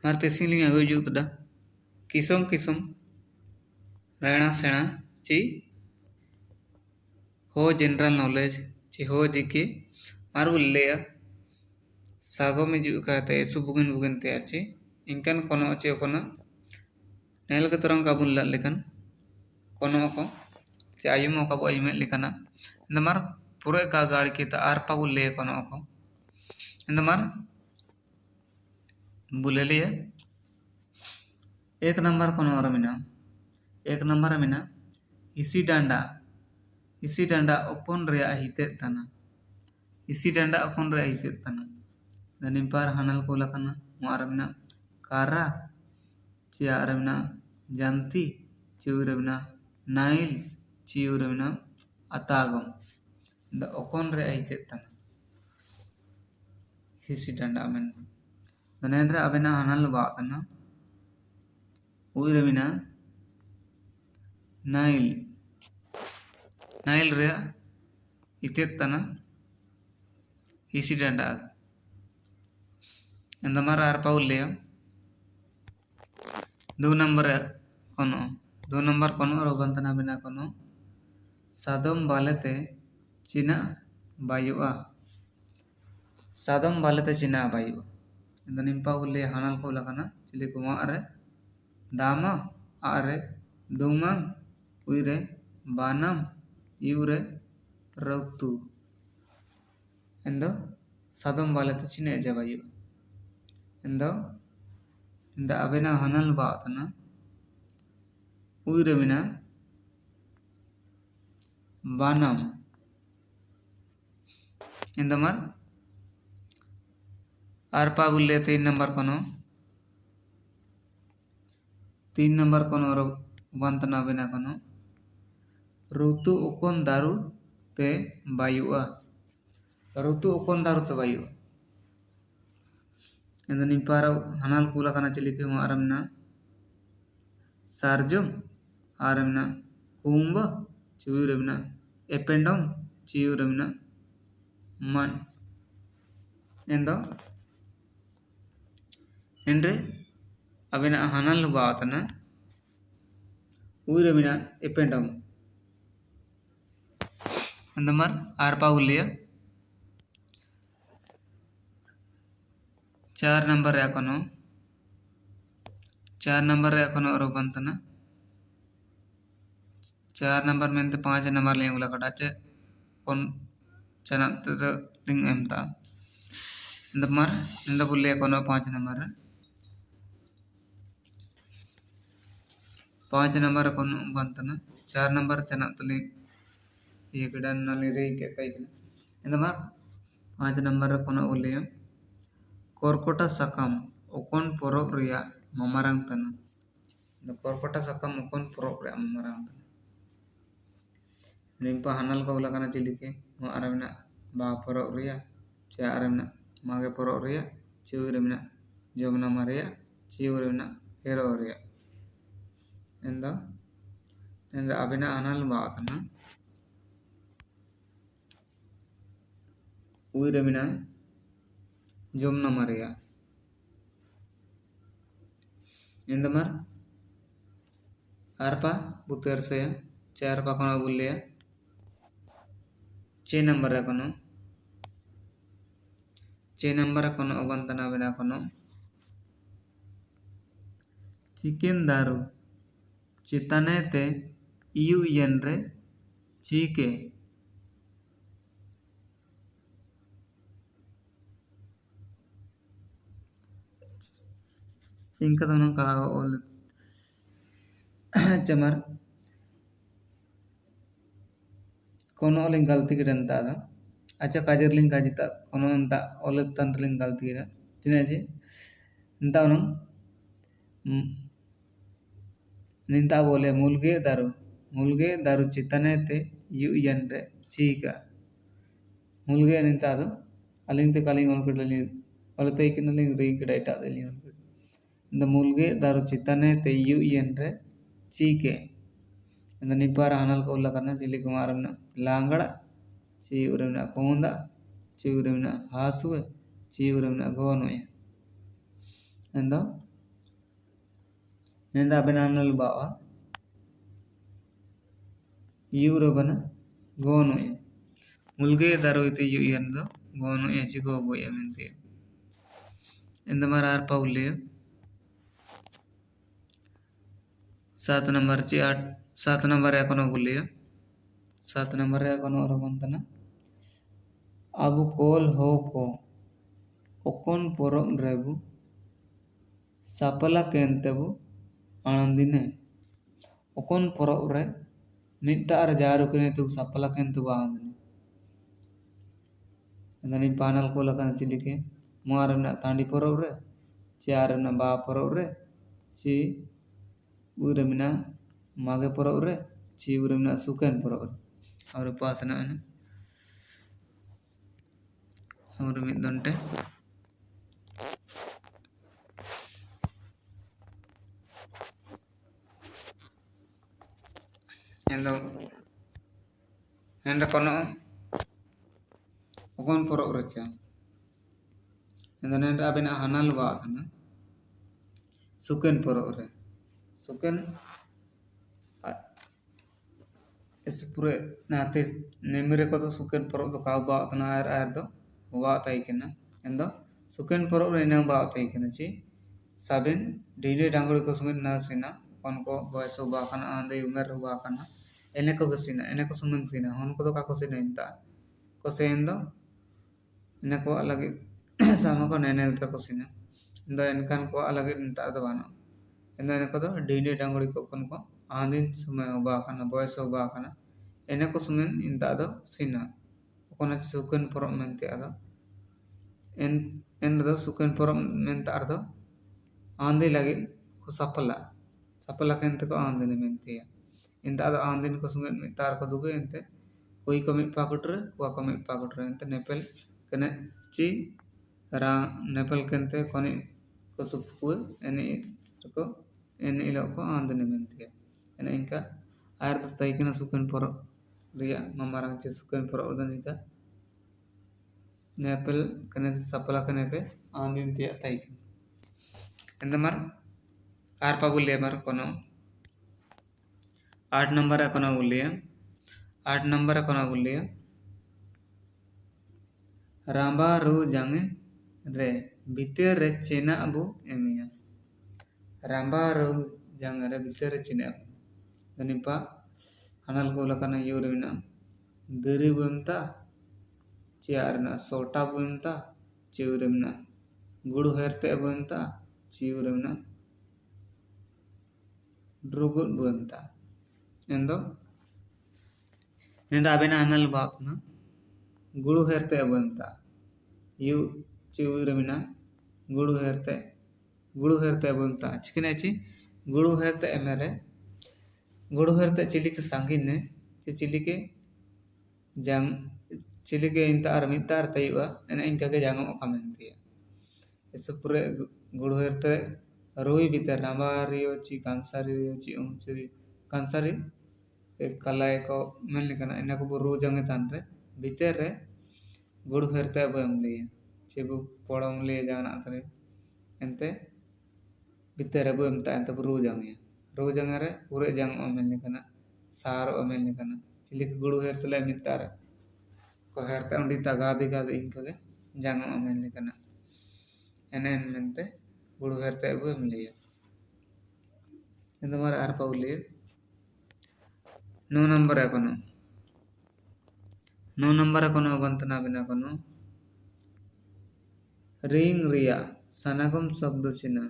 मार तेसिंग लिंग अगुई जुत दा किसम किसम रेणा सेणा ची हो जनरल नॉलेज ची हो जीके मार बुल्लेया सागो में जु कहते हैं सुबुगन बुगन ते अच्छे इनकन कोनो अच्छे कोनो नेल के तरंग का बुल्ला लेकिन कोनो को चे आयुमो का वो आयुमे लेकिन इंदमार पूरे का गाड़ के ता आर पा बुल्ले कोनो को इंदमार बुले लिए एक नंबर कोनो और मिना एक नंबर मिना इसी डांडा ओपन रिया हिते तना इसी डांडा ओपन रिया हिते तना दनिपार हनल को लकना मारमना कारा चियारमना जानती चिउरमना नाइल चिउरमना अतागम द ओपन रिया हिते तना इसी डांडा में दनेंद्र अबेना हनल बातना उइरमिना नाइल रे इतेतना इसी डांडा इंदमार आर पाउले दो नंबर कोनो रोबंतना बिना कोनो सादम बालेते चिना बायुआ सादम बालेते चिना बायुआ इंदनिम्पा उले हनल को लकना चिली को मारे दामा आरे दुमम उइरे बानम इउरे रौतु इंदो सादम बालेते चिने जबायु इंदो इंदा अबेना हनल बातना उइरे मिना बानम इंदमार आरपा बुल्ले 3 नंबर कोनो और बंतना बिना कोनो ऋतु उकोन दारू ते बायुआ ऋतु उकोन दारू ते बायुआ इंदो निपार हनल कुला कना चिलिके आरमना सार्जम आरमना कुंभ चिउरमना एपेंडम चिउरमना मन इंदो एंड्रे अबेना हनल बातना उइरमिना एपेंडम अंदमर आरपा उल्लिया 4 नंबर याकोनो और बंतना 4 नंबर में 5 नंबर ले उला कटाचे कोन चना तो लिंग एमता अंदमर इंद बुल्ले कोनो 5 नंबर कोनो बंतना 4 नंबर चना तली ये गडन नली रे के कइकना इंदमर 5 नंबर कोनो उल्ले कोरकोटा सकम ओकोन पोरोब रिया ममरंग तना द कोरकोटा सकम ओकोन पोरोब रिया ममरंग तना निम्पा हनल को उलकना चिलिके आरमना बा पोरोब रिया चे आरमना मागे पोरोब रिया चिउरमना जमना मारिया चिउरमना हेरो रिया इंदा अबेना हनल बातना उइरमिना जमना मारिया इंदमर आरपा बुतेर से 4 पा कोनो बुल्लिया 6 नंबर कोनो बंतना बिना कोनो चिकन दारू चितने ते इयु यनरे चीके इंका दोनों का ओल चमर कोनो लिंग गलती के रंता था अच्छा काजर लिंग काजिता कोनो अंता ओल तंत्र लिंग गलती के चिने जी इंता उन्हों निंता बोले मुलगे दारू चितने ते यु यनरे चीका मुलगे निंता दो अलिंग ते कालिंग ओल कटली ओल ते इकन लिंग रिंग कटाइटा दे लिंग इंदा मुलगे दारू चितने ते यु यनरे चीके इंदा निपार हनल को उल्ला चिली कुमारमना लांगड़ा चिउरमना कोंदा चिउरमना हासुए चिउरमना गोनोया इंदा nenda abenanal bawa yuro bana gono ya mulge daro ite yu yando gono ya chigo go ya mente endamar ar paulle 7 number ची 8 7 नंबर या कोनो बोलिए 7 नंबर या कोनो और बंतना अब कोल हो को ओकोन पोरम रेबु sapala kentebu आनंदिने ओकोन पोरम रे मित्तार जारू कने तु sapala kentebu आनंदिने endani panal ko lakan cilike muarana tandi porom re ciarana ba porom re ci uremina mage porom re ci uremina sukan porom re और उपासना है और मिदंटे endo kono okon porok recha endo nenda abena hanal ba thana suken porok re suken इस पूरे नाते नेमिरे को तो सुकेन परब दो काव बा तना आर दो वा ताई केना एंदो सुकेन परब रे ना बा ताई केना ची साबेन डीजे डांगड़ी को सुमेन ना सिना कोन को बयसो बा kana आंदे उमेर बा kana ene को गसिना ene को सुमेन सिना होन को तो का को सिना इंता को सेंदो ene को अलग sama को नेनेल तो को सिना एंदो एनकान को अलग इंता दो बानो एंदो ene को तो डीजे डांगड़ी को कोन को आंदिन सुमे बा kana बयसो बा kana ene ko sumen inta do sina okona suken porom mente ado en do suken porom mente ardo andi lagi ko sapala kente ko andi ne mente ya inta ado andin ko sumen mitar ko duge ente koi ko mit pakutre ko mit pakutre ente nepel kene ci ra nepel kente koni ko supku ene ilo ko andi ne mente ya ene inka air do taikena suken porom dia mamarang ce suken por organika nepel kene sapala kene te andin dia taik endamar ar pa bulle mar kono 8 number कोना बुलिए 8 number कोना बुलिए रांबा रू जांगे रे बिते रे चेना अबु एमिया रांबा रू जांगे रे बिते रे चेना दनिपा hanal ko lakana yurina deri bumta ciarna sota bumta ciuremna gudu herte bumta ciuremna drugut bumta endo nenda abena hanal bakna gudu herte bumta yu ciuremna gudu herte bumta chikinachi gudu herte emere गुड़ हरते चिलिके सांगिने चिलिके जंग चिलिके इंता are meter तयवा एने इनका के जंगम अकामेंती है इस पूरे गुड़ हरते रोई भीतर नामारियो ची कांसारियो ची उंचरी कांसारी एक कलाय को मन लिखना इन्हें को रो जंगे तांरे भीतर रे गुड़ हरते बम लिए चिबु पड़म लिए जाना तरे एंते भीतर रे बम ता एंते रो जंगे रोजंगरे पूरे जंग ओमेलने कना सार ओमेलने कना चिलिक गुडु हेरतले मितार को हेरते उंडी तगादी गादी इनके जंग ओमेलने कना एनेन मेंते गुडु हेरते बु एमलिया इंदमार आर पाउले 9 नंबर एकोनो बंतना बिना कोनो रिंग रिया सनगम शब्द चिन्ह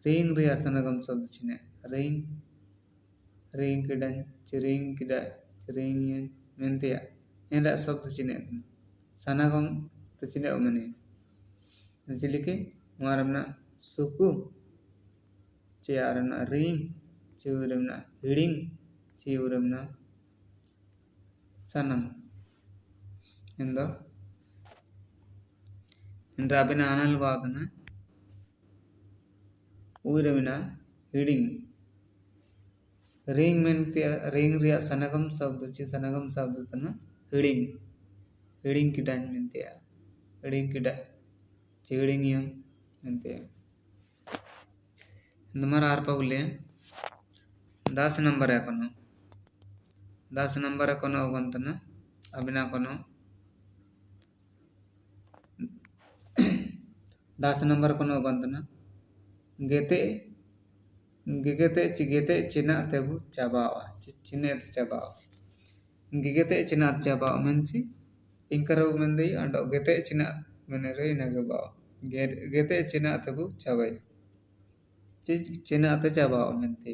रिंग रिया सनगम शब्द चिने रिंग किडन चिरिंग किडा चिरिंग मेंतिया एंदा शब्द चिने सनगम तो चिने ओमने चिलिके मारमना सुकु चियारना रिंग चिउरमना हिडिंग चिउरमना सनम इंदा अबिना अनल बादना उरमिना हिडिंग रिंग मेंते रिंग रिया सनगम शब्द तना हिडिंग किडान मेंते हिडिंग किडा चिडिंग यम मेंते इंदमार आर पाउले 10 नंबर एकोनो 10 नंबर एकोनो अगंतना अबिना कोनो 10 नंबर कोनो अगंतना गेते गिगते चिगेते चिना तेबु चाबावा चिने चाबावा गिगते चिना चाबावा मंची इंकरो मंदी अंडो गेते चिना मने रे नगबा गेते चिना तेबु चाबाय चिना ते चाबावा मंती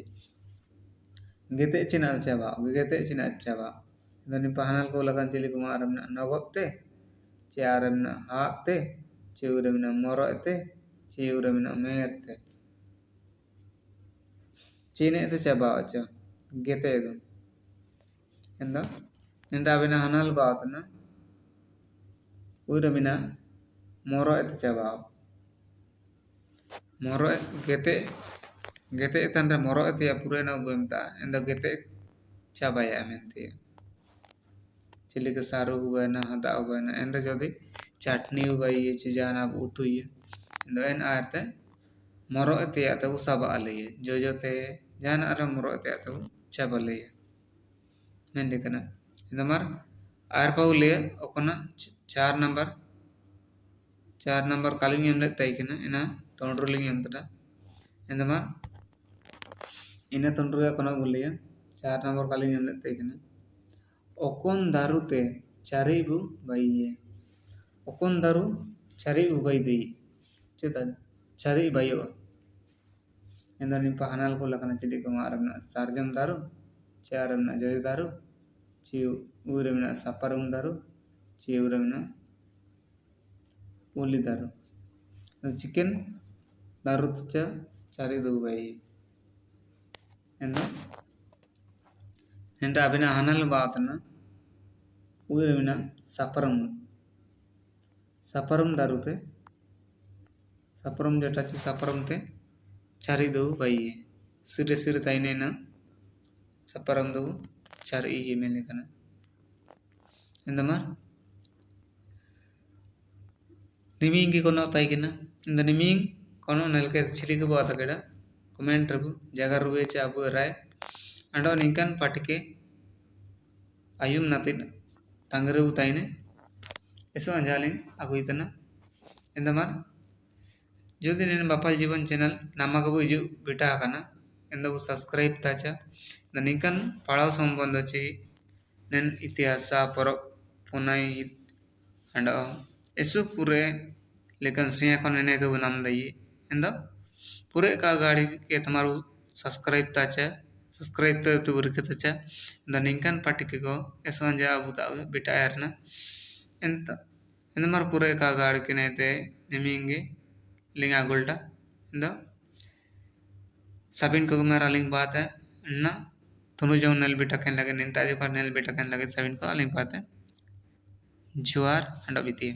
गेते चिना चाबावा गेते चिना चाबावा दनि पहनल को लगन चिली कुमार नगोते चारमना हाते चिउरमना मोरते चिउरमना मेरते चीने ते चाबावचा गेते दो ಎಂದ ನಿಂದ ಅವಿನ ಹನಲ್ ಬಾತನ ಊರಮಿನ ಮೊರೋ ಎತ್ ಚಬಾವ್ ಮೊರೋ ಗೆತೆ ಗೆತೆ ತಂದ್ರೆ ಮೊರೋ ಎತ್ ಪುರೇನ ಬಂತ ಎಂದ ಗೆತೆ ಚಬಾಯ ಮೆಂತಿ ಚಿಲಿಕ ಸಾರು ಬನ ಹದ ಬನ ಎಂದ ಜದಿ ಚಟ್ನಿ ಬೈ ಚಿಜಾನ ಉತುಯ ಎಂದ ಎನ್ ಆತೆ ಮೊರೋ ಎತ್ ಯಾತ ಉಸಬ ಅಲಯ ಜೋಜೋತೆ ಜಾನ ಅರ ಮೊರೋ ಎತ್ ಯಾತ ಚಬಲಯ मेंदे कना इंदमार आर पाउले ओकना 4 नंबर कालिंग एमले तैकना इना तोंड्रुलिंग एमतरा इंदमार इना तोंड्रुया कोना बुलिया 4 नंबर कालिंग एमले तैकना ओकोन दारुते चारिबु बाइये ओकोन दारु चारिबु बाइदे चेता चारि बायो इंदा नि पहनाल को लकना चिडी को मारना सार्जम दारु चारमना जय दारू चिउ ऊरमना सपरम दारू चिउरमना ओली दारू चिकन दारू तुचा चारी दो भाई एंड अबिना हनल बातना ऊरमना सपरम दारू ते सपरम जेटा ची सपरम ते चारी दो भाई सिरे सिरे ताइने ना सपरम दो चार ई मेले कना इंदमार निमिंग कोनो ताई किना इंद निमिंग कोनो नलके छिली को बात केड़ा कमेंट रबु जगह रुवे चे अबु राय अंडो निंकन पटके अयुम नतिन तंगरु ताइने eso anjalin aku itana इंदमार जदि नेन बापाल जीवन चैनल नामागबु इजु बेटा kana ಎಂದವು ಸಬ್ಸ್ಕ್ರೈಬ್ ತಾಚ ನನಿಕನ್ ಪಳಾವ ಸಂಬಂಧ ची ನೆನ್ ಇತಿಹಾಸ पर पुनाई अंड एसु पूरे लेकिन सिया को नेने तो नाम दई ಎಂದ पूरे का गाड़ी के तुम्हारो सब्सक्राइब ताच सब्सक्राइब तो बुरके ताच द निंकन पाटिके को एसो अंजा बुता बेटा यारना ಎಂತ ಎಂದ मार पूरे का गाड़ी के नेते निमिंगे लिंगा गोल्डा ಎಂದ सबिन को मेरा लिंक बात है ना तुनु जो नल बेटा कहने लगे निंता जो कर नल बेटा कहने लगे सबिन को लिंक बात है जुआर अंडा बीती